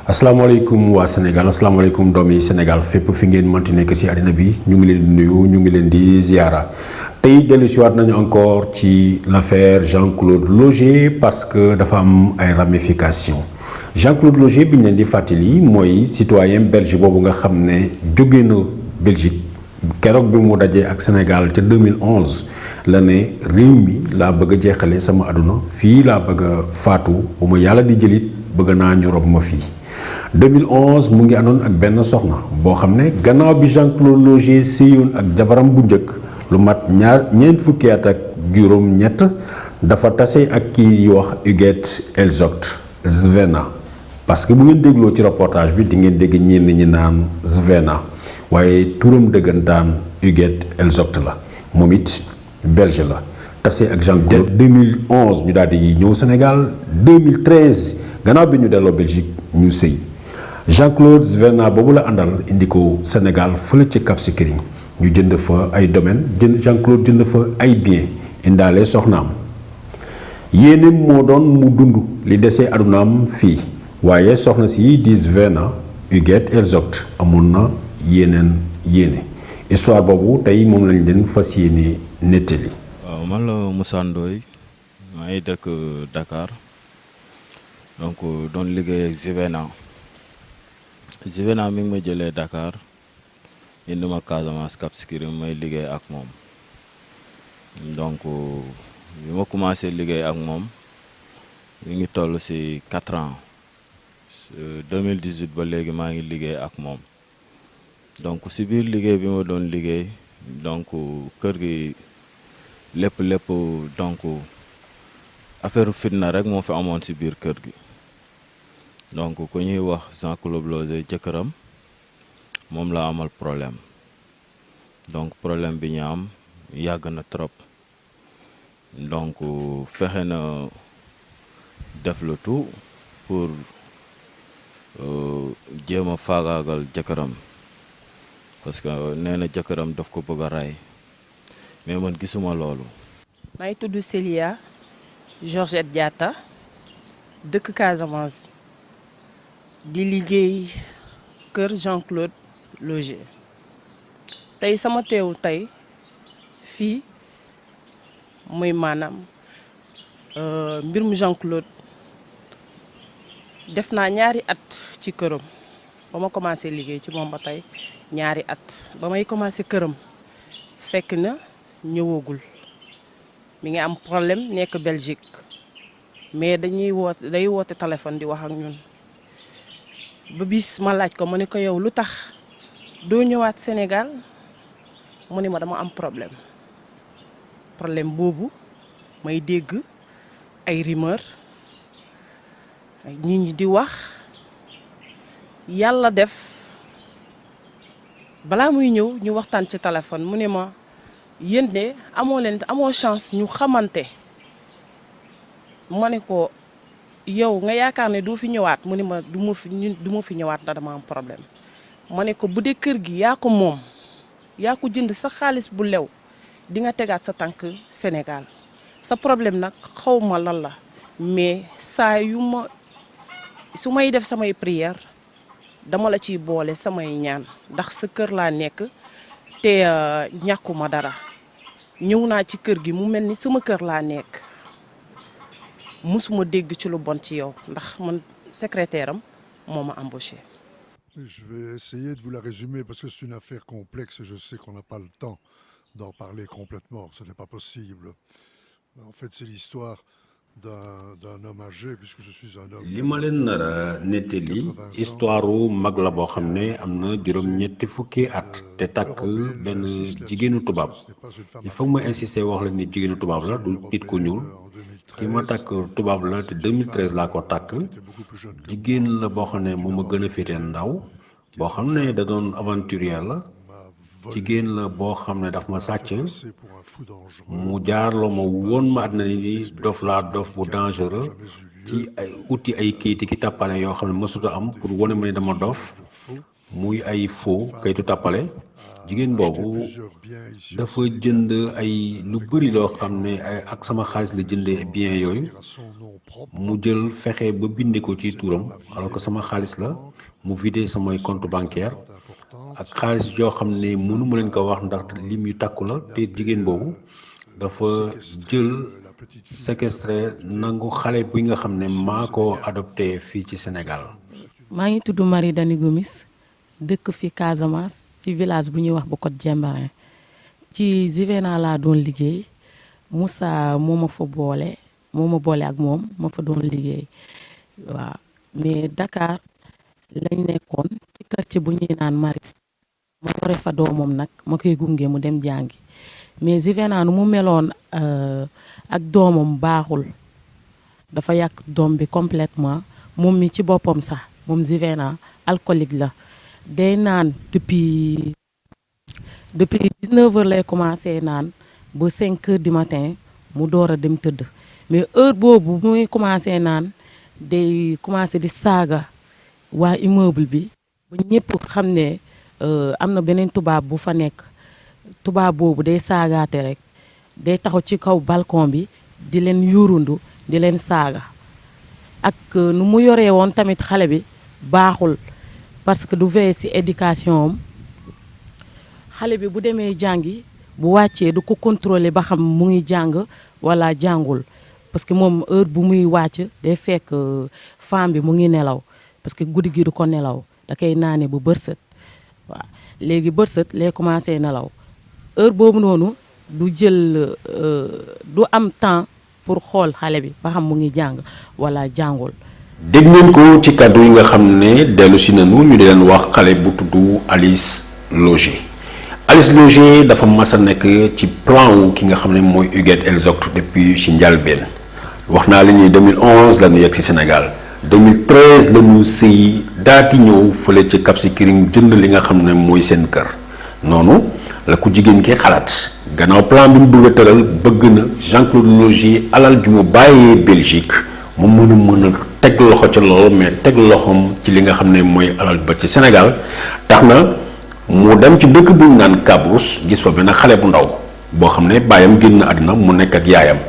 asalaamaaleykum waa Sénégal asalaamaaleykum doomi Sénégal fépp fi ngeen mënti nekk ci àddina bi ñu ngi leen di nuyu ñu ngi leen di ziara tey dellusiwaat nañu encore ci l'affaire Jean-Claude Logé parce que dafa am ay ramifications Jean-Claude Logé bi ñu leen di fàttali mooy citoyen belge boobu nga xam ne jóge na Belgique keroog bi mu dajee ak Sénégal ca 2011 la ne réew mi laa bëgg a jeexale sama àdduna fii laa bëgg a faatu bu ma yàlla di jëlit bëgg naa ñu rob ma fii 2011 mu ngi àndoon ak benn soxna boo xam ne gannaaw bi Jean-Claude Logé séyoon ak jabaram bu njëkk lu mat ñeent fukki at ak juróom ñett dafa tase ak kii yi wax Huguette Elzocht Svena parce que bu ngeen dégloo ci reportage bi di ngeen dégg ñenn ñi naan Svena waaye turam dëggantaan Huguette Elzocht la moom it belge la tase ak Jean-Claude 2011 ñu daal di ñëw Sénégal 2013 gannaaw bi ñu delloo Belgique ñu sëy Jean-Claude Svena boobu la àndal indi ko Sénégal fële ci Cap Skirring ñu jënd fa ay domaine Jean-Claude jënd fa ay bien indaale soxnaam yéeneem moo doon mu dund li desee adunaam fii waaye soxna si di Svena Huguette Elzocht amoon na yéene histoire boobu tey moom lañ leen fas yéene nettali. waaw man la Moussa Ndoye maa ngi dëkk Dakar donc doon liggéey ak Svena mi ngi ma jëlee Dakar indi ma Casamance Cap Skirring may liggéey ak moom donc bi ma commencé liggéey ak moom mi ngi toll ci 4 ans 2018 ba léegi maa ngi liggéey ak moom donc ci biir liggéey bi ma doon liggéey donc kër gi lépp donc affaire fitna rek moo fi amoon ci biir kër gi donc ku ñuy wax Jean-Claude Logé jëkkëram moom la amal problème donc problème bi ñu am yàgg na trop donc fexe na def le tout pour jéem a faagaagal jëkkëram parce que nee na jëkkëram daf ko bëgg a rey mais man gisuma loolu. maa ngi tudd Célia Georgette Diatta dëkk Casamance di liggéey kër Jean-Claude Logé tey sama teewu tey fii muy maanaam mbirum Jean-Claude def naa ñaari at ci këram ba ma commencé liggéey ci moom ba tey ñaari at ba may commencé këram fekk na ñëwagul mi ngi am problème nekk Belgique mais day woote téléphone di wax ak ñun ba bis ma laaj ko ma ne ko yow lu tax doo ñëwaat Sénégal mu ne ma dama am problème boobu may dégg ay rumeur nit ñi di wax yàlla def balaa muy ñëw ñu waxtaan ci téléphone mu ne ma yéen de amoo chance ñu xamante ma ne ko yow nga yaakaar ne doo fi ñëwaat mu ne ma du ma fi ñëwaat ndax dama am problème ma ne ko bu dee kër gi yaa ko moom yaa ko jënd sa xaalis bu lew di nga tegaat sa tànk Sénégal sa problème nag xaw ma lan la mais saa su may def samay prière dama la ciy boole samay ñaan ndax sa kër laa nekk te ñàkkuma dara ñëw naa ci kër gi mu mel ni sama kër laa nekk musuma dégg ci lu bon ci yow ndax man secrétaire am moo ma embauché. Je vais essayer de vous la résumer parce que c'est une affaire complexe et je sais qu'on n'a pas le temps d'en parler complètement, ce n'est pas possible. En fait, c'est l'histoire d'un homme âgé puisque je suis un homme. li ma leen nar a nettali histoire mag la boo xam ne am na juróom-ñetti fukki at te takk benn jigéenu tubaab il faut ma insister wax la ni jigéenu tubaab la du nit ku ñuul ki ma takk tubaab la te 2013 laa ko takk jigéen la boo xam ne moom a gën a féete ndaw boo xam ne da doon aventurier la jigéen la boo xam ne daf ma sàcc mu jaarloo ma woon ma àddina ni dof laa dof bu dangereux ci ay uti ay kayiti ki tàppale yoo xam ne mësuta am pour wane ma ne dama dof muy ay faux kayitu tàppale jigéen boobu dafa jënd ay lu bëri loo xam ne ak sama xaalis la jëndee bien yooyu mu jël fexe ba binde ko ci turam alors que sama xaalis la mu vidé samay compte bancaire ak xaalis yoo xam ne mënu ma leen ko wax ndax lim yu takku la te jigéen boobu dafa jël séquestré nangu xale bi nga xam ne maa ko adopté fii ci Sénégal. maa ngi tudd Marie Dani Gomis dëkk fi Casamance ci village bu ñuy wax bu Côte Djembarin ci Zivena laa doon liggéey Moussa moo ma fa boole ak moom ma fa doon liggéey waaw mais Dakar lañ nekkoon ci quartier bu ñuy naan Maris ma yore fa doomam nag ma koy gunge mu dem jàngi mais Zivena nu mu meloon ak doomam baaxul dafa yàq doom bi complètement moom mi ci boppam sax moom Zivena alcoolique la day naan depuis 19 heures lay commencé naan ba 5 heures du matin mu door a dem tëdd mais heure boobu muy commencé naan day commencé di saaga waa immeuble bi ba ñëpp xam ne am na beneen tubaab bu fa nekk tubaab boobu day saagaate rek day taxaw ci kaw balcon bi di leen yuurundu di leen saaga ak nu mu yoree woon tamit xale bi baaxul parce que du veiller ci éducation am xale bi bu demee jàngi bu wàccee du ko contrôler ba xam mu ngi jàng walla jàngul parce que moom heure bu muy wàcc day fekk femme bi mu ngi nelaw parce que guddi gi du ko nelaw da koy naane bu bërsët waaw léegi bërsët lay commencé nelaw heure boobu noonu du jël du am temps pour xool xale bi ba xam mu ngi jàng walla jàngul. dégg ngeen ko ci kàddu yi nga xam ne dellu si nañu ñu di leen wax xale bu tudd Alice Logé Alice Logé dafa mas a nekk ci plan wu ki nga xam ne mooy Huguette Elzoct depuis ci njalbeen wax naa leen ni 2011 la ñu yegg ci Sénégal 2013 la ñu sëy daati ñëw fële ci Cap Skirring jënd li nga xam ne mooy seen kër noonu la ku jigéen ki xalaat gannaaw plan bi mu bëgg a tëral bëgg na Jean-Claude Logé alal ju mu bàyyee Belgique mu mën a teg loxo ci loolu mais teg loxoom ci li nga xam ne mooy alal ba ci Sénégal tax na mu dem ci dëkk bu ñu naan Cabrousse gis fa benn xale bu ndaw boo xam ne baayam génn àddina mu nekk ak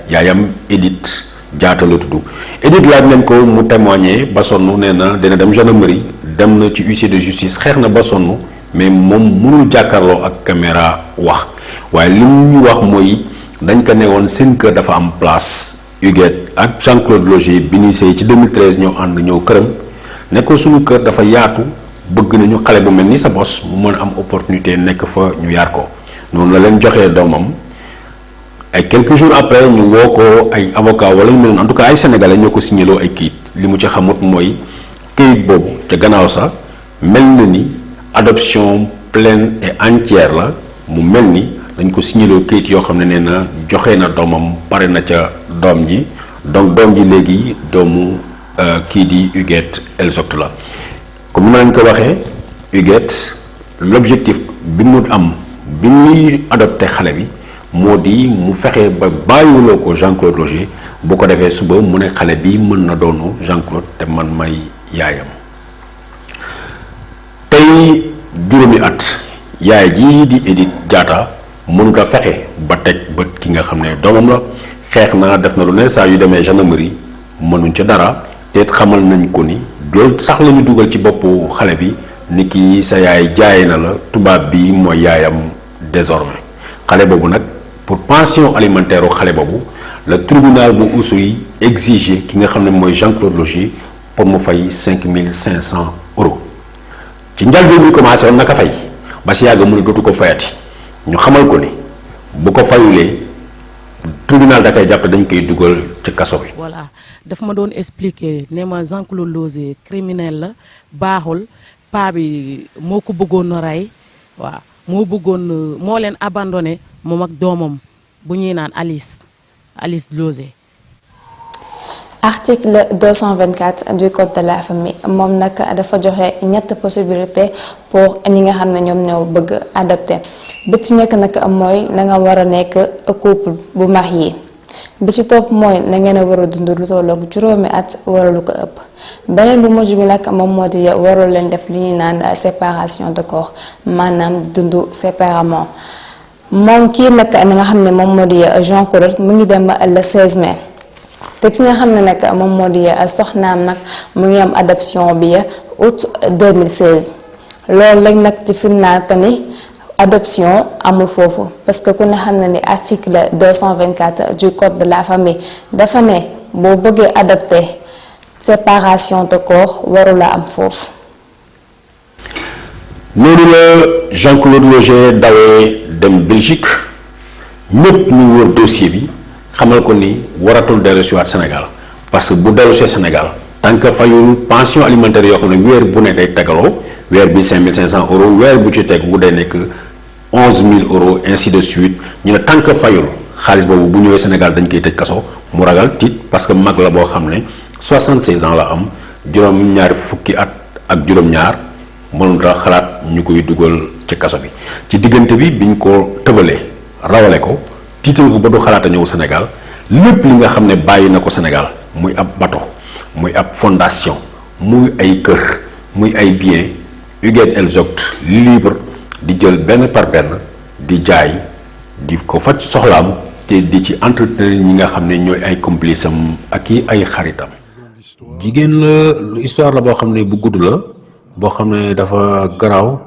yaayam Edith Diatta la tudd Edith laaj nañ ko mu témoigner ba sonn nee na dina dem gendarmerie dem na ci huissier de justice xeex na ba sonn mais moom mënul jàkkaarloo ak caméra wax waaye li mu wax mooy dañ ko ne woon seen kër dafa am place Huguette ak Jean-Claude Logé bi ñuy sëy ci 2013 ñoo ànd ñëw këram ne ko suñu kër dafa yaatu bëgg nañu xale bu mel ni sa bos mu mën a am opportunité nekk fa ñu yar ko noonu la leen joxee doomam ay quelques jours après ñu woo ko ay avocat wala ñu mel en tout cas ay sénégalais ñoo ko signaloo ay kayit li mu ci xamut mooy kayit boobu ca gannaaw sax mel na ni adoption pleine et entière la mu mel ni dañ ko signaloo kayit yoo xam ne nee na joxe na doomam pare na ca doom ji donc doom ji léegi doomu kii di Huguette Elzoct la comme ni ma leen ko waxee Huguette l'objectif bi mu am bi muy adopté xale bi moo di mu fexe ba bàyyiwuloo ko Jean-Claude Logé bu ko defee suba mu ne xale bi mën na doonu Jean-Claude te man may yaayam tey juróomi at yaay ji di Edith Diatta mënut a fexe ba teg bët ki nga xam ne doomam la xeex na def na lu ne saa yu demee gendarmerie mënuñ ca dara te xamal nañ ko ni loolu sax la ñu dugal ci boppu xale bi ni ki sa yaay jaay na la tubaab bi mooy yaayam désormais xale boobu nag pour pension alimentaire xale boobu le tribunal bu Oussouye exigé ki nga xam ne mooy Jean-Claude Logé pour mu fay 5500 euros ci njëlbéen bi commencé woon naka fay ba si yàgg mu ne dootu ko fayati ñu xamal ko ni bu ko fayulee tribunal da koy jàpp dañ koy dugal ci kaso bi. voilà daf ma doon expliquer ne ma Jean-Claude Logé criminel la baaxul paa bi moo ko bëggoon a rey waaw moo leen abandonné moom ak doomam bu ñuy naan Alice Logé. Article 224 du code de la famille moom nag dafa joxe ñett possibilité pour ñi nga xam ne ñoom ñoo bëgg adopter bi ci nekk nag mooy na nga war a nekk couple bu marié bi ci topp mooy na ngeen a war a dund lu tolloog juróomi at wala lu ko ëpp. beneen bu mujj bi nag moom moo di warul leen def li ñuy naan séparation de corps maanaam dund séparément. moom kii nag nga xam ne moom moo di Jean Claude mu ngi dem le 16 mai te ki nga xam ne nag moom moo di soxnaam nag mu ngi am adoption bi août 2016 loolu léegi nag ci firnaal que ni adoption amul foofu parce que ku ne xam ne ni article 224 du code de la famille dafa ne boo bëggee adopter séparation de corps warula am foofu. noonu la Jean-Claude Loger dawee dem Belgique ñëpp ñu wër dossier bi xamal ko ni waratul dellu si waat Sénégal parce que bu dellu see Sénégal tant que fayul pension alimentaire yoo xam ne weer bu ne day tegaloo weer bi 5500 euros weer bu ci teg bu day nekk 11000 euros ainsi de suite ñu ne tant que fayul xaalis boobu bu ñëwee Sénégal dañ koy tëj kaso mu ragal tiit parce que mag la boo xam ne 76 ans la am juróom-ñaari fukki at ak juróom-ñaar mënut a xalaat ñu koy dugal ci kaso bi ci diggante bi biñ ko tëbalee rawale ko tiital ko ba du xalaat a ñëw Sénégal lépp li nga xam ne bàyyi na ko Sénégal muy ab bateau muy ab fondation muy ay kër muy ay biens Huguette Elzoct libre di jël benn par benn di jaay di ko faj soxlaam te di ci entretenir ñi nga xam ne ñooy ay complice am ak i ay xaritam. jigéen la lu histoire la boo xam ne bu gudd la boo xam ne dafa garaaw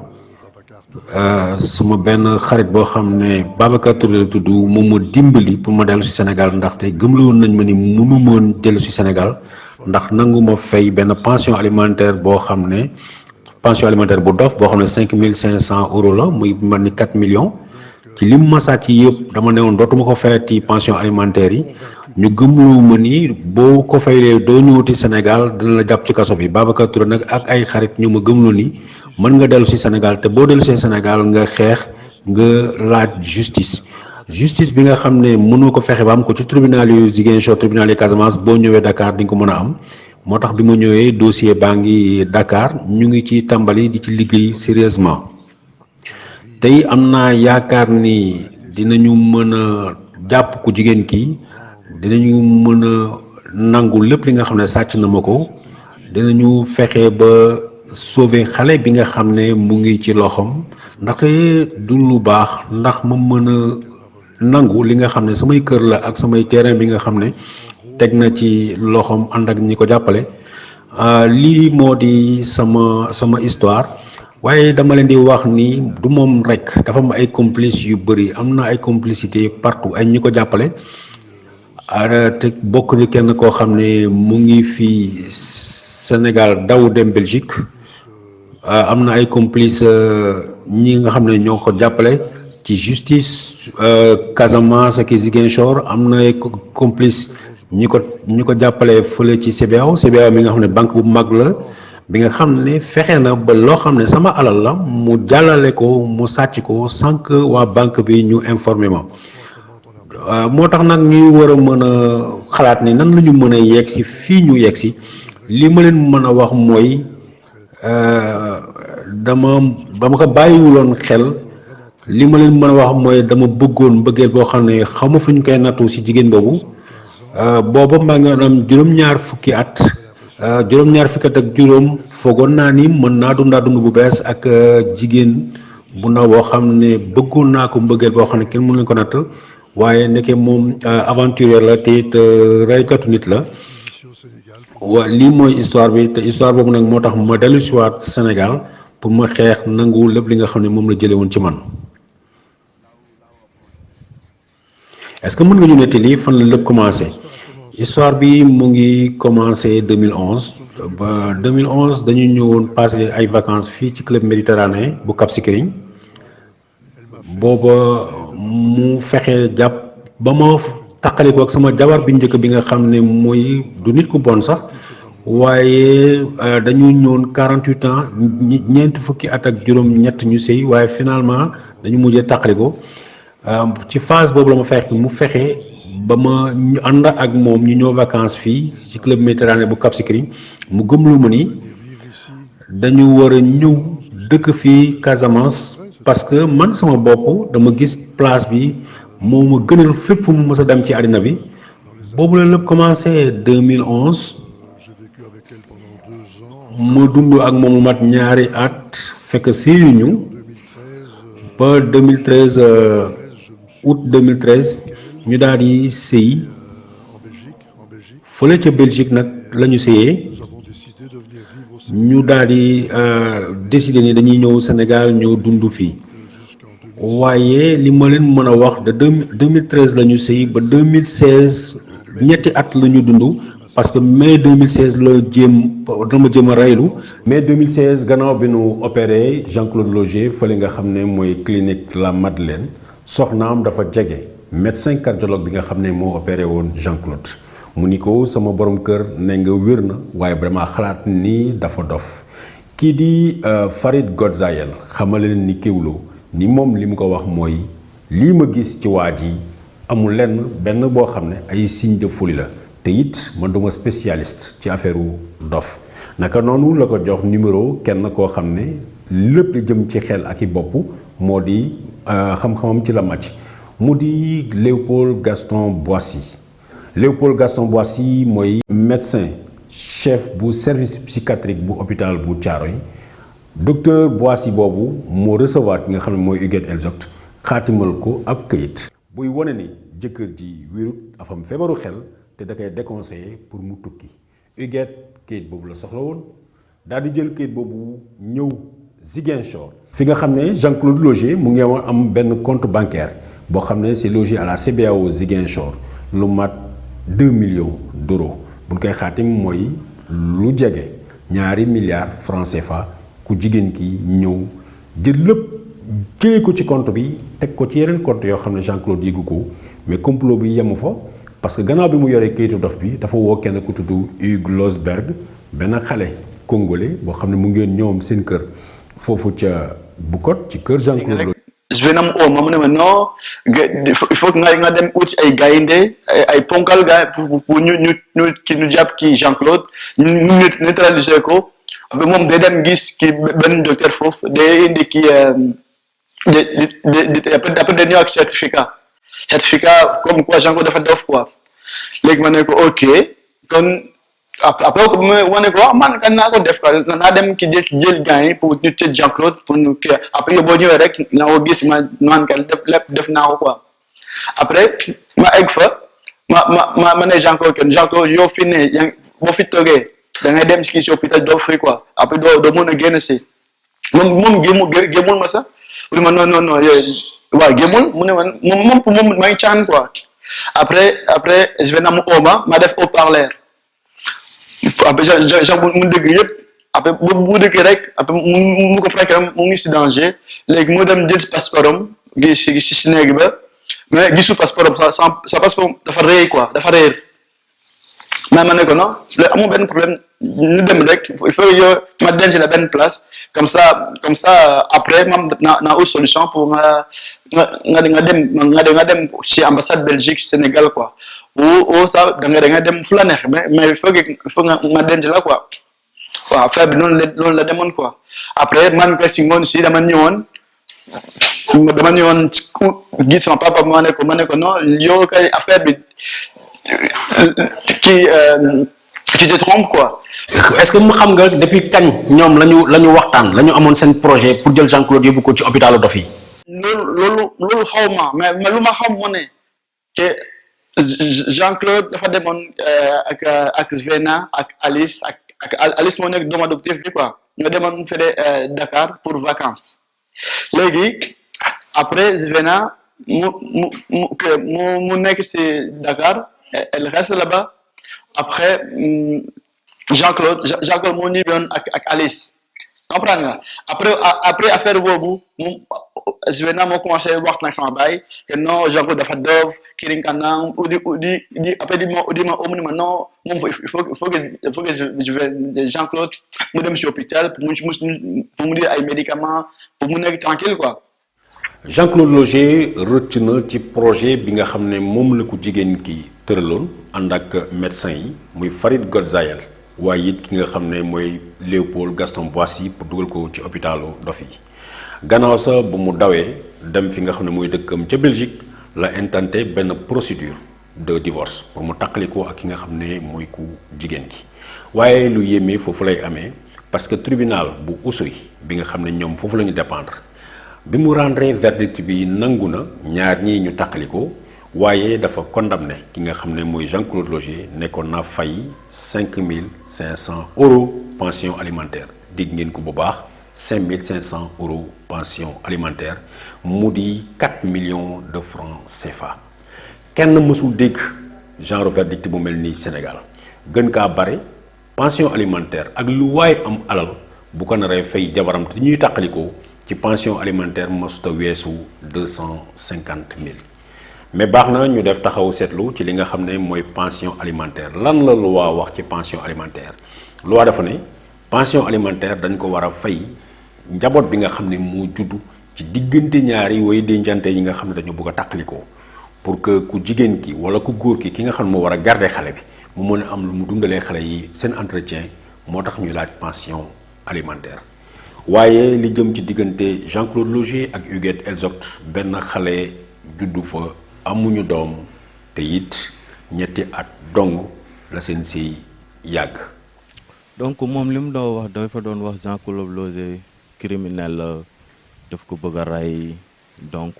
suma benn xarit boo xam ne Babacar Touré la tudd moom ma dimbali pour ma dellu si Sénégal ndaxte gëmla woon nañ ma ni mënu moon dellu si Sénégal ndax nangu ma fay benn pension alimentaire boo xam ne pension alimentaire bu dof boo xam ne 5500 euros la muy man ni 4 millions ci lim ma sàcc yëpp dama ne woon dootuma ko fayati pension alimentaire yi ñu gëmloo ma ni boo ko faylee doo ñëwati Sénégal dina la jàpp ci kaso bi Babacar Touré nag ak ay xarit ñu ma gëmloo ni mën nga dellu si Sénégal te boo dellu si Sénégal nga xeex nga laaj justice bi nga xam ne mënoo ko fexe ba am ko ci tribunal yu Ziguinchor tribunal yu Casamance boo ñëwee Dakar di nga ko mën a am moo tax bi ma ñëwee dossier baa ngi Dakar ñu ngi ci tàmbali di ci liggéey sérieusement tey am naa yaakaar ni dinañu mën a jàpp ku jigéen kii dinañu mën a nangu lépp li nga xam ne sàcc na ma ko dinañu fexe ba sauver xale bi nga xam ne mu ngi ci loxoom ndaxte du lu baax ndax ma mën a nangu li nga xam ne samay kër la ak samay terrain bi nga xam ne teg na ci loxoom ànd ak ñi ko jàppale lii moo di sama histoire waaye dama leen di wax ni du moom rek dafa am ay complices yu bëri am na ay complicité partout ay ñi ko jàppale te bokk ni kenn koo xam ne mu ngi fii Sénégal daw dem Belgique am na ay complices ñi nga xam ne ñoo ko jàppale ci justice Casamance ak Ziguinchor am na ay complices ñi ko jàppale fële ci CBAO mi nga xam ne banque bu mag la bi nga xam ne fexe na ba loo xam ne sama alal la mu jàllale ko mu sàcc ko sans que waa banque bi ñu informé ma moo tax nag ñuy war a mën a xalaat ni nan la ñu mën a yegg si fii ñu yegg si li ma leen mën a wax mooy ba ma ko bàyyiwuloon xel li ma leen mën a wax mooy dama bëggoon mbëggeel boo xam ne xaw ma fu ñu koy nattu si jigéen boobu booba maa ngi am juróom-ñaar fukki at ak juróom foogoon naa ni mën naa dund bu bees ak jigéen bu ndaw boo xam ne bëggoon naa ko mbëggeel boo xam ne kenn mënu leen ko natt waaye nekkee moom aventurier la te it reykatu nit la lii mooy histoire bi te histoire boobu nag moo tax ma dellu si waat Sénégal pour ma xeex nangu lépp li nga xam ne moom la jëlee woon ci man. est-ce que mën nga ñu nettali fan la lépp commencé histoire bi mu ngi commencé 2011 ba 2011 dañu ñëwoon passé ay vacances fii ci club méditerranéen bu Cap Skirring booba mu fexe jàpp ba ma taqaliko ak sama jabar bi njëkk bi nga xam ne mooy du nit ku bon sax waaye dañu ñëwoon 48 ans ñeent fukki at ak juróom-ñett ñu sëy waaye finalement dañu mujjee taqaliko ci phase boobu la ma fexe mu fexe ba ma ñu ànd ak moom ñu ñëw vacances fii ci club méditerranéen bu Cap Skirring mu gëmlu ma ni dañu war a ñëw dëkk fii Casamance parce que man sama bopp dama gis place bi moo ma gënal fépp fu mu mës a dem ci àddina bi boobu la lépp commencé 2011 J'ai vécu avec elle pendant 2 ans. ma dund ak moom lu mat ñaari at fekk séyuñu En 2013, ba 2013 je me suis août 2013 ñu daal di sëy en Belgique. fële ca Belgique nag la ñu sëyee Nous avons décidé de venir vivre au ñu daal di décider ni dañuy ñëw Sénégal ñëw dund fii jusqu'en 2016. waaye li ma leen mën a wax de 2013 la ñu sëy ba 2016 ñetti at la ñu dund parce que mai 2016 la dama jéem a raylu mai 2016 gannaaw bi nu opéré Jean-Claude Loger fële nga xam ne mooy clinique La Madeleine soxnaam dafa jege médecin cardiologue bi nga xam ne moo opéré woon Jean-Claude mu ni ko sama borom kër ne nga wér na waaye vraiment xalaat ni dafa dof kii di Farid Godzayel xamal leen ni Kéwoulo ni moom li mu ko wax mooy lii ma gis ci waa ji amul lenn benn boo xam ne ay signe de folie la te it man duma spécialiste ci affaire dof naka noonu la ko jox numéro kenn koo xam ne lépp li jëm ci xel ak i bopp moo di xam-xamam ci la màcc mu di Léopold Gaston Boissy Léopold Gaston Boissy mooy médecin chef bu service psychiatrique bu hôpital bu Thiaroye docteur Boissy boobu moo recevoir ki nga xam ne mooy Huguette Elzoct xaatimal ko ab këyit buy wane ni jëkkër ji wérut afam feebaru xel te da koy déconseillé pour mu tukki Huguette këyit boobu la soxla woon daal di jël këyit boobu ñëw Ziguinchor fi nga xam ne Jean-Claude Loger mu ngi am benn compte bancaire boo xam ne c'est logé à la CBAO Ziguinchor lu mat 2 millions d'euros bu ñu koy xaatim mooy lu jege 2 milliards francs CFA ku jigéen ki ñëw jël lépp jëlee ko ci compte bi teg ko ci yeneen compte yoo xam ne Jean-Claude yëgu ko mais complot bi yemu fa parce que gannaaw bi mu yoree kayitu dof bi dafa woo kenn ku tudd Hugues Losberg benn xale congolais boo xam ne mu ngeen ñoom seen kër foofu ca Bukot ci kër Jean-Claude. je vais nam oo ma mu ne ma non il faut que nga dem ut ay gaynde ay ponkal gars pour ñu jàpp kii Jean-Claude ñu neutraliser ko après moom day dem gis kii benn docteur foofu day indi kii après day ñëw ak certificat comme quoi Jean-Claude dafa dof quoi léegi ma ne ko ok kon après ma ne ko man kan naa ko def quoi naa dem ki jël gars yi pour ñu tëj Jean-Claude pour ñu kii après yow boo ñëwee rek na ko gis man kan def naa ko quoi après ma egg fa ma ne Jean-Claude yow fi ne boo fi toogee da ngay dem ci kii si hôpital doo fri quoi après doo mën a génn si moom gémmul ma sax mu ne ma non waaw gémmul mu ne ma moom maa ngi caan quoi après je vais nam ooma ma def haut-parleur après Jean mu dëgg yëpp après bu dëgg rek après mu ko fekk mu ngi si danger léegi mu dem jël passeport gi si néeg ba mais gisu passeport sa passeport dafa réer quoi dafa réer mais ma ne ko non amul benn problème ñu dem rek il faut que ma denc la benn place comme ça après man naa ut solution pour nga dem ci ambassade Belgique Sénégal quoi ou ça da nga dem fu la neex mais il faut nga ma denc la quoi waaw affaire bi noonu la demoon quoi après man ka si ngoon si dama ñëwoon gis sama papa ma ne ko non yow kay affaire bi tu te trompes quoi. est-ce que mu xam nga depuis kañ ñoom la ñu waxtaan la ñu amoon seen projet pour jël Jean-Claude yóbbu ko ci hôpitalu dof yi. loolu xaw ma mais lu ma xam moo ne que Jean-Claude dafa demoon ak Zvena ak Alice ak Alice moo nekk doom adoptif bi quoi ñoo demoon fële Dakar pour vacances léegi après Zvena mu nekk si Dakar elle reste là-bas après Jean-Claude moo ñibbi ak Alice comprendre nga après affaire boobu moom Zvena moo commencé wax nag sama baay que non Jean-Claude dafa doof kii kanam di après di ma non moom il faut que je vais Jean-Claude mu dem si hôpital pour mu dire ay médicaments pour mu nekk tranquille quoi. Jean-Claude Loger rëcc na ci projet bi nga xam ne moom la ko jigéen ki tëraloon ànd ak médecin yi muy Farid Godzayel waaye it ki nga xam ne mooy Léopold Gaston Boissy pour dugal ko ci hôpitalu dof yi gannaaw sa bu mu dawee dem fi nga xam ne mooy dëkkam ca Belgique la intenté benn procédure de divorce pour mu taqalikoo ak ki nga xam ne mooy ku jigéen ki waaye lu yéeme foofu lay amee parce que tribunal bu Oussouye bi nga xam ne ñoom foofu la ñu dépendre bi mu rendre verdict bi nangu na ñaar ñii ñu taqalikoo waaye dafa condamné ki nga xam ne mooy Jean-Claude Logier nekkoon na fay 5500 euros pension alimentaire dégg ngeen ko bu baax 5500 euros pension alimentaire mu di 4 millions de francs CFA kenn mësul dégg genre verdict bu mel ni Sénégal gën kaa bare pension alimentaire ak lu waaye am alal bu ko naree fay jabaram te ñuy tàqalikoo ci pension alimentaire mosuta weesu 250 000 mais baax na ñu def taxaw seetlu ci li nga xam ne mooy pension alimentaire lan la loi wax ci pension alimentaire loi dafa ne pension alimentaire dañ ko war a fay njaboot bi nga xam ne moo juddu ci diggante ñaari way dencante yi nga xam ne dañu bëgg a tàqalikoo pour que ku jigéen ki wala ku góor ki nga xam ne moo war a garder xale bi mu mën a am lu mu dundalee xale yi seen entretien moo tax ñuy laaj pension alimentaire waaye li jëm ci diggante Jean-Claude Logier ak Huguette Elzoct benn xale juddu fa amuñu doom te it ñetti at dong la seen sëy yàgg. donc moom li mu doon wax dafa doon wax Jean-Claude Logier criminel la daf ko bëgg a rey donc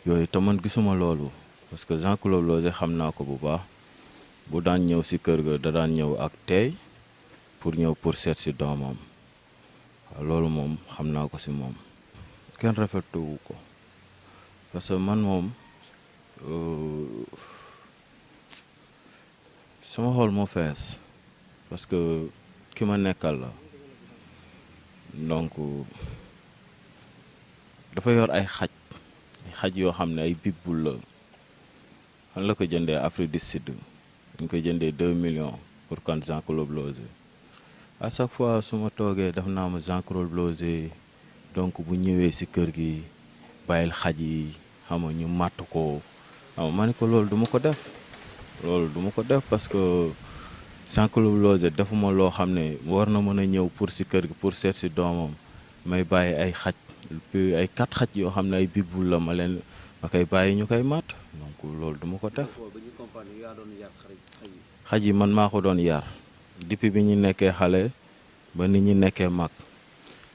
yooyu te man gisuma loolu parce que Jean-Claude Logier xam naa ko bu baax bu daan ñëw si kër ga da daan ñëw ak tey pour ñëw pour seet si doomam waaw loolu moom xam naa ko si moom kenn rafetluwu ko parce que man moom sama xol moo fees parce que ki ma nekkal la donc dafa yor ay xaj yoo xam ne ay pitbull la xam la ko jëndee Afrique du Sud ñu koy jëndee 2 millions pour kan Jean-Claude Logier à chaque fois su ma toogee def naa ma Jean-Claude Logier donc bu ñëwee si kër gi bàyyil xaj yi xam nga ñu màtt ko xam nga ma ne ko loolu du ma ko def parce que Jean-Claude Logier defuma loo xam ne war na mën a ñëw pour si kër gi pour seet si doomam may bàyyi ay xaj puis ay 4 xaj yoo xam ne ay pitbull la ma koy bàyyi ñu koy màtt donc loolu du ma ko def xaj yi man maa ko doon yar depuis bi ñu nekkee xale ba nit ñi nekkee mag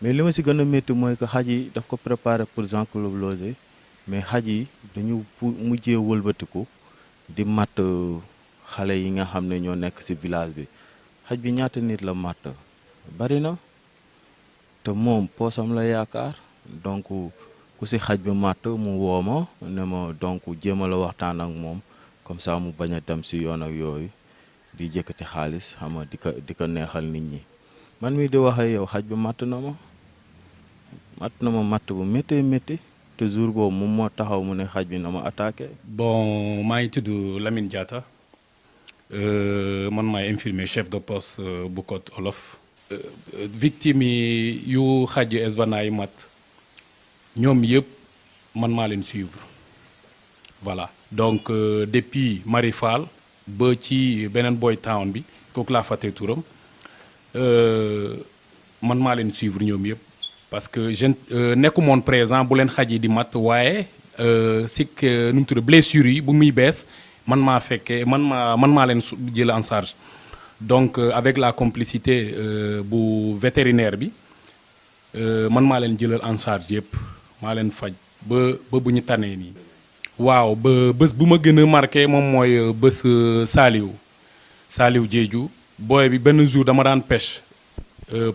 mais li ma si gën a métti mooy que xaj yi daf ko préparé pour Jean-Claude Logier mais xaj yi dañu mujjee wëlbatiku di matt xale yi nga xam ne ñoo nekk si village bi xaj bi ñaata nit la matt bari na te moom poosam la yaakaar donc ku si xaj bi matt mu woo ma ne ma donc jéem a la waxtaan ak moom comme ça mu bañ a dem si yoon ak yooyu di jëkkati xaalis xam nga di ko neexal nit ñi man mii di wax ak yow xaj bi matt na ma matt bu métti te jour boobu moom moo taxaw mu ne xaj bi na ma attaqué. bon maa ngi tudd Lamine Diatta man maay infirmier chef de poste bu Côte Olof. victime yi yu xaj yu Esbana yi mat ñoom yëpp man maa leen suivre voilà donc depuis Marie Fall ba ci beneen boy town bi kooku laa fàtte turam man maa leen suivre ñoom yëpp parce que je nekkumoon présent bu leen xaj yi di mat waaye si nu mu tudd blessure yi bu muy bees man maa fekkee man maa leen jël en charge donc avec la complicité bu vétérinaire bi man maa leen jëlal en charge yëpp maa leen faj ba bu ñu tanee nii. waaw ba bés bu ma gën a marqué moom mooy bés Saliou Diédhiou booy bi benn jour dama daan pêche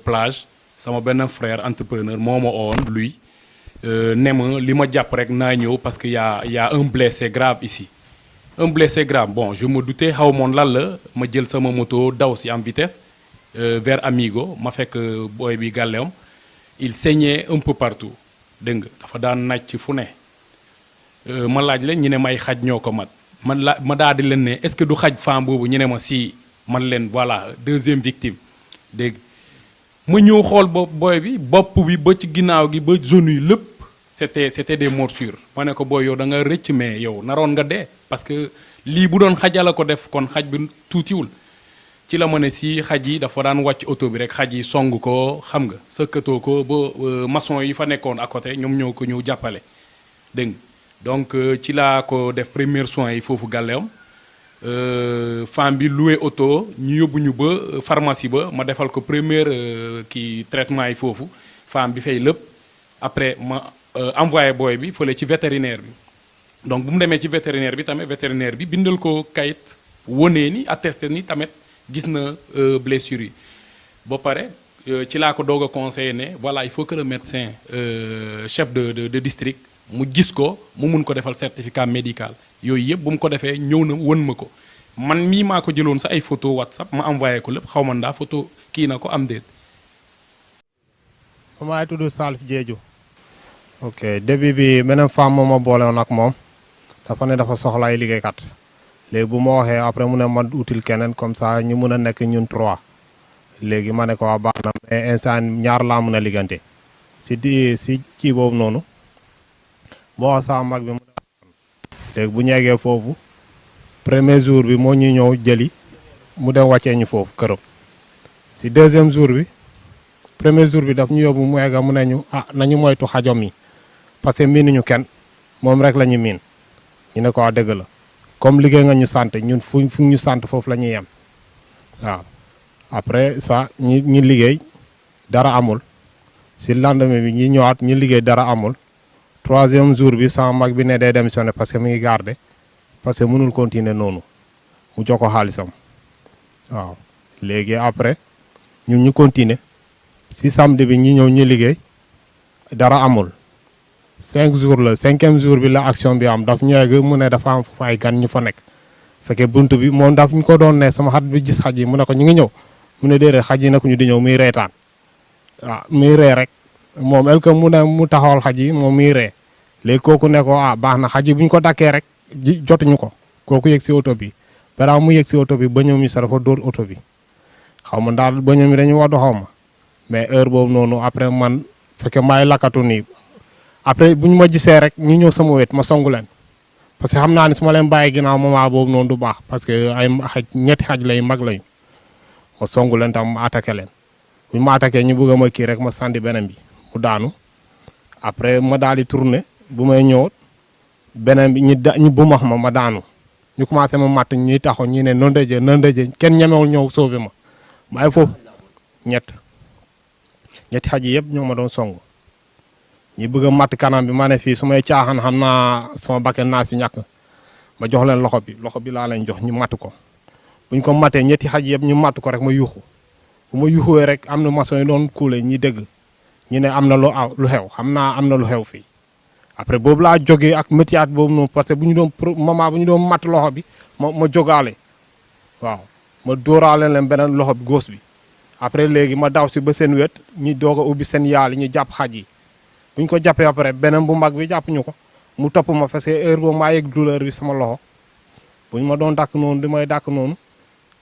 plage sama benn frère entrepreneur moo ma oon lui ne ma li ma jàpp rek naa ñëw parce que y a un blessé grave ici. un blessé grave bon je me doutais xaw moon lan la ma jël sama moto daw si en vitesse vers Amigo ma fekk booy bi gàlleem il saignait un peu partout dégg nga dafa daan nàcc fu ne ma laaj leen ñu ne may xaj ñoo ko mat ma daal di leen ne est-ce que du xaj femme boobu ñu ne ma si man leen voilà deuxième victime dégg ma ñëw xool booy bi bopp bi ba ci ginnaaw gi ba zone yi lépp c'était des morsures ma ne ko booy yow da nga rëcc mais yow naroon nga dee parce que lii bu doon xajala ko def kon xaj bi tuutiwul ci la ma ne si xaj yi dafa daan wàcc oto bi rek xaj yi song ko xam nga sëkkatoo ko ba maçon yi fa nekkoon à côté ñoom ñoo ko ñëw jàppale dégg nga donc ci laa ko def premiers soins yi foofu Gàlleem femme bi loué auto ñu yóbbu ñu ba pharmacie ba ma defal ko première kii traitement yi foofu femme bi fay lépp après ma envoyé booy bi fële ci vétérinaire bi donc bu mu demee ci vétérinaire bi tamit vétérinaire bi bindal ko kayit wonee ni attesté ni tamit gis na blessure yi ba pare ci laa ko doog a conseillé ne voilà il faut que le médecin chef de district mu gis ko mu mun ko defal certificat médical yooyu yëpp bu mu ko defee ñëw na wën ma ko man mii maa ko jëloon sa ay photo WhatsApp ma envoyé ko lépp xaw ma ndaa photo kii na ko am déet. maa ngi tudd Salif Diédhiou. ok début bi beneen femme moo ma boole woon ak moom dafa ne dafa soxla ay liggéeykat léegi bu ma waxee après mu ne ma util keneen comme ça ñu mun a nekk ñun 3 léegi ma ne ko waa baax na mais instant ñaar laa mun a liggante si kii boobu noonu boo wax sama mag bi mu ne léegi bu ñu yeggee foofu premier jour bi moo ñu ñëw jëli mu dem wàccee ñu foofu këram si deuxième jour bi premier jour bi daf ñu yóbbu mu egga mu ne ñu nañu moytu xajom yi parce que miinuñu kenn moom rek la ñu miin ñu ne ko waa dëgg la comme liggéey nga ñu sant ñun fu ñu sant foofu la ñuy yem waaw après ça ñi liggéey dara amul si lendemain bi ñi ñëwaat ñi liggéey dara amul troisième jour bi sama mag bi ne day démissionné parce que mi ngi gardé parce que mënul continuer noonu mu jox ko xaalisam waaw léegi après ñun ñu continuer si samedi bi ñi ñëw ñu liggéey dara amul 5 jours la 5e jour bi la action bi am daf ñu egg mu ne dafa am foofu ay gan ñu fa nekk fekkee bunt bi moom daf ñu ko doon ne sama xarit bi gis xaj yi mu ne ko ñu ngi ñëw mu ne déedéet xaj yi nag ñu di ñëw muy reetaan waaw muy ree rek moom el que mu ne mu taxawal xaj yi moom muy ree léegi kooku ne ko baax na xaj yi bu ñu ko dakkee rek jotuñu ko kooku yëg si oto bi balaa mu yëg si oto bi ba ñëw mi sa dafa dóor oto bi xaw ma daal ba ñëw mi dañu waddu xaw ma mais heure boobu noonu après man fekkee maay lakkatu nii après bu ñu ma gisee rek ñu ñëw sama wet ma songu leen parce que xam naa ne su ma leen bàyyi ginnaaw moment boobu noonu du baax parce que ay xaj ñetti xaj lay mag lañu ma songu leen tam ma attaqué leen bu ñu ma attaqué ñu bëgg a ma kii rek ma sandi beneen bi mu daanu après ma daal di tourné bu may ñëw beneen bi ñu bumax ma daanu ñu commencé ma matt ñuy taxaw ñi ne non dëjee kenn ñemewul ñëw sauvé ma ay foofu ñetti xaj yi yëpp ñoo ma doon songu ñi bëgg a matt kanam bi ma ne fii su may caaxaan xam naa sama bakken naa si ñàkk ma jox leen loxo bi laa leen jox ñu matt ko buñ ko mattee ñetti xaj yëpp ñu matt ko rek ma yuuxu bu ma yuuxuwee rek am na maçon yi doon kuule ñi dégg ñu ne am na lu xew xam naa am na lu xew fii après boobu laa jógee ak métiat boobu noonu parce que bu ñu doon moment bu ñu doon matt loxo bi ma jógaale waaw ma dóoraale leen beneen loxo bi góos bi après léegi ma daw si ba seen wet ñi doog a ubbi seen yaal ñu jàpp xaj yi bu ñu ko jàppee après beneen bu mag bi jàpp ñu ko mu topp ma parce que heure boobu maa yëg douleur bi sama loxo bu ñu ma doon dàkk noonu di may dàkk noonu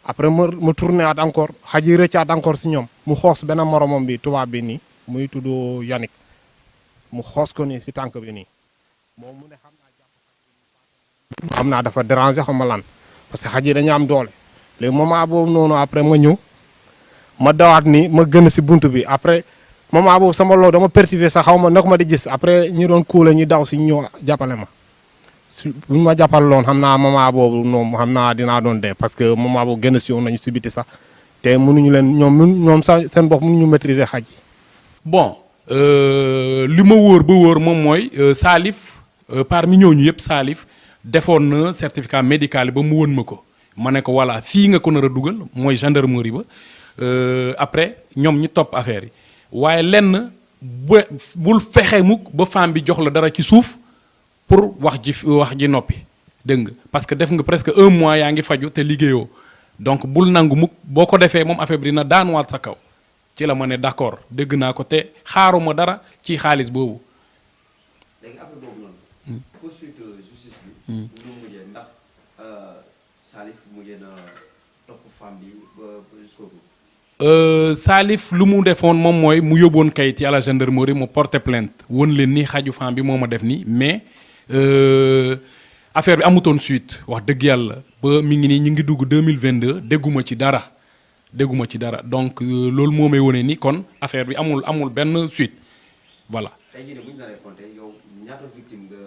après ma tourné at encore xaj yi rëccaat encore si ñoom mu xoos beneen moromam bi tubaab bi nii muy tudd Yannick mu xoos ko nii si tànk bi nii moom mu ne xam naa dafa déranger xam ma lan parce que xaj yi dañu am doole léegi moment boobu noonu après ma ñëw ma dawaat ni ma gën si bunt bi après moment boobu sama loolu dama pertivé sax xaw ma nekk ma di gis après ñi doon kuule ñu daw si ñëw jàppale ma bu ñu ma jàppale loon xam naa moment boobu noonu xam naa dinaa doon dee parce que moment boobu gën a siiw nañu si biti sax te mënuñu leen ñoom sax seen bopp mënuñu maîtriser xaj yi. bon li ma wóor ba wóor moom mooy Salif parmi ñooñu yëpp Salif defoon na certificat médical ba mu wën ma ko ma ne ko voilà fii nga ko nar a dugal mooy gendarmerie ba après ñoom ñi topp affaire yi waaye lenn bul fexe mukk ba femme bi jox la dara ci suuf pour wax ji noppi dégg nga parce que def nga presque 1 mois yaa ngi faju te liggéeyoo donc bul nangu mukk boo ko defee moom affaire bi dina daanuwaat sa kaw ci la ma ne d'accord dégg naa ko te xaaruma dara ci xaalis boobu. léegi affaire boobu noonu. poursuite justice bi. ñu mujjee ndax Salif mujjee na topp femme bi ba jusqu'au bout. Salif lu mu defoon moom mooy mu yóbboon kayit yi à la gendarmerie mu porté plainte won leen ni xaju femme bi moo ma def nii mais affaire bi amutoon suite wax dëgg yàlla ba mi ngi nii ñu ngi dugg 2022 dégguma ci dara donc loolu moo may wone ni kon affaire bi amul benn suite voilà. tey jii bu ñu la compter yow ñaata victime nga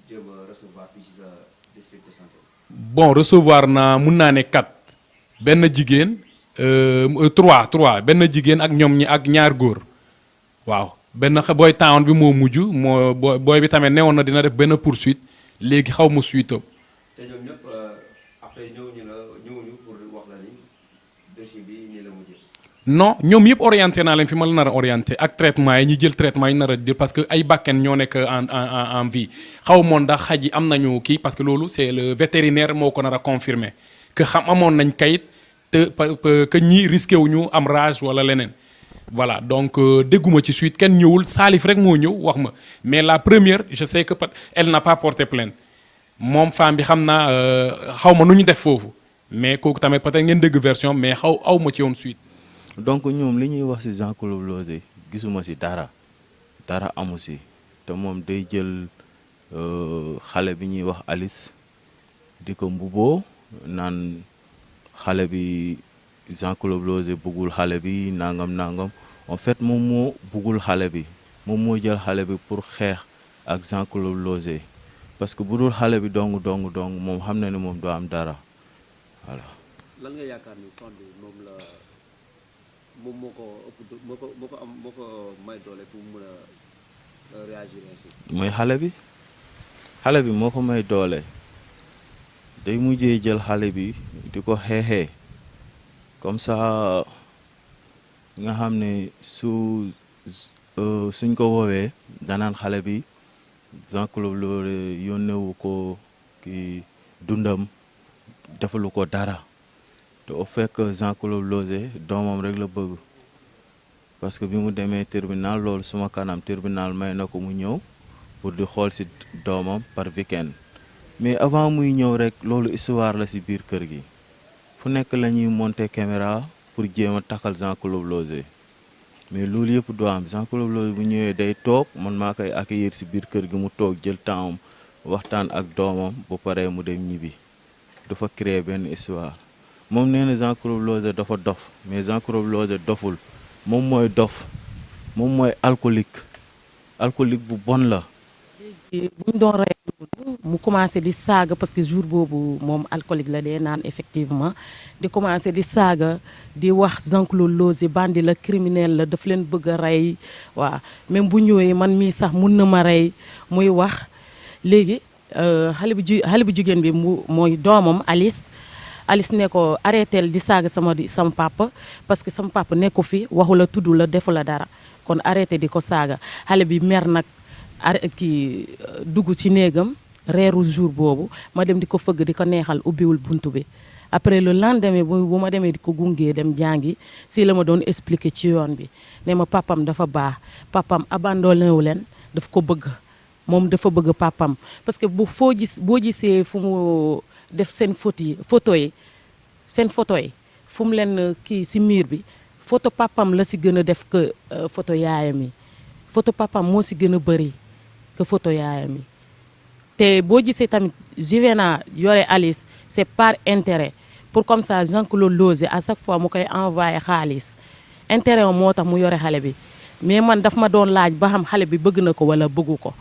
jéem a recevoir fii ci sa district de santé. bon recevoir naa mun naa ne 4 benn jigéen 3 benn jigéen ak ñoom ñi ak ñaar góor waaw benn booy town bi moo mujj moo booy bi tamit newoon na dina def benn poursuite léegi xaw ma suite am. te ñoom ñëpp après ñëwuñu pour wax la ni dossier bi nii la mujjee. non ñoom yëpp orienté naa leen fi ma la nar a orienté ak traitement yi ñi jël traitement yi nar a dir parce que ay bakken ñoo nekk en vie xaw moon ndax xaj yi am nañu kii parce que loolu c'est le vétérinaire moo ko nar a confirmer que xam amoon nañ kayit te que ñi risqué wuñu am rage wala leneen voilà donc dégguma ci suite kenn ñëwul Salif rek moo ñëw wax ma mais la première je sais que elle n'a pas porté plainte moom femme bi xam naa xaw ma nu ñu def foofu mais kooku tamit peut-être ngeen dégg version mais aw ma ci woon suite. donc ñoom li ñuy wax ci Jean-Claude Lozé gisuma ci dara amu ci te moom day jël xale bi ñuy wax Alice di ko mbuboo naan xale bi Jean-Claude Lozé bëggul xale bi nangam en fait moom moo bëggul xale bi moom moo jël xale bi pour xeex ak Jean-Claude Lozé parce que bu dul xale bi dong moom xam na ne moom doo am dara voilà. lan nga yaakaar ni fond bi moom moo ko may doole pour mën a réagir ainsi. mooy xale bi moo ko may doole day mujjee jël xale bi di ko xeexee comme ça nga xam ne suñ ko woowee danaan xale bi Jean-Claude Lozé yónnewu ko ki dundam defalu ko dara te au fait que Jean-Claude Lozé doomam rek la bëgg parce que bi mu demee tribunal loolu suma kanam tribunal may na ko mu ñëw pour di xool ci doomam par week-end mais avant muy ñëw rek loolu histoire la ci biir kër gi fu nekk la ñuy monter caméra pour jéem a takkal Jean-Claude Lozé mais loolu yëpp doo am Jean-Claude Lozé bu ñëwee day toog man maa koy accueillir ci biir kër gi mu toog jël temps waxtaan ak doomam ba pare mu dem ñibbi dafa créer benn histoire moom nee na Jean-Claude Lozé dafa dof mais Jean-Claude Lozé doful moom mooy dof moom mooy alcoolique bu bon la. léegi bu ñu doon rey mu commencé di saaga parce que jour boobu moom alcoolique la dee naan effectivement di commencé di saaga di wax Jean-Claude Lozé bandi la criminel la daf leen bëgg a rey waaw même bu ñëwee man mii sax mun na ma rey muy wax léegi xale bu jigéen bi mooy doomam Alice ne ko arrêtel di saaga sama papa parce que sama papa nekku fi waxu la tudd la defu la dara kon arrêté di ko saaga xale bi mer nag dugg ci néegam reeru jour boobu ma dem di ko fëgg di ko neexal ubbiwul buntu bi après le lendemain bu ma demee di ko gungee dem jàngi si la ma doon expliquer ci yoon bi ne ma papam dafa baax papam abandonné wu leen daf ko bëgg moom dafa bëgg papam parce que boo gisee fu mu def seen photo yi fu mu leen kii si mur bi photo papam la si gën a def que photo yaayam yi photo papam moo si gën a bëri que photo yaayam yi te boo gisee tamit Juvéna yore Alice c'est par intérêt pour comme ça Jean-Claude Lozé à chaque fois mu koy envoyé xaalis intérêt moo tax mu yore xale bi mais man daf ma doon laaj ba xam xale bi bëgg na ko wala bëggu ko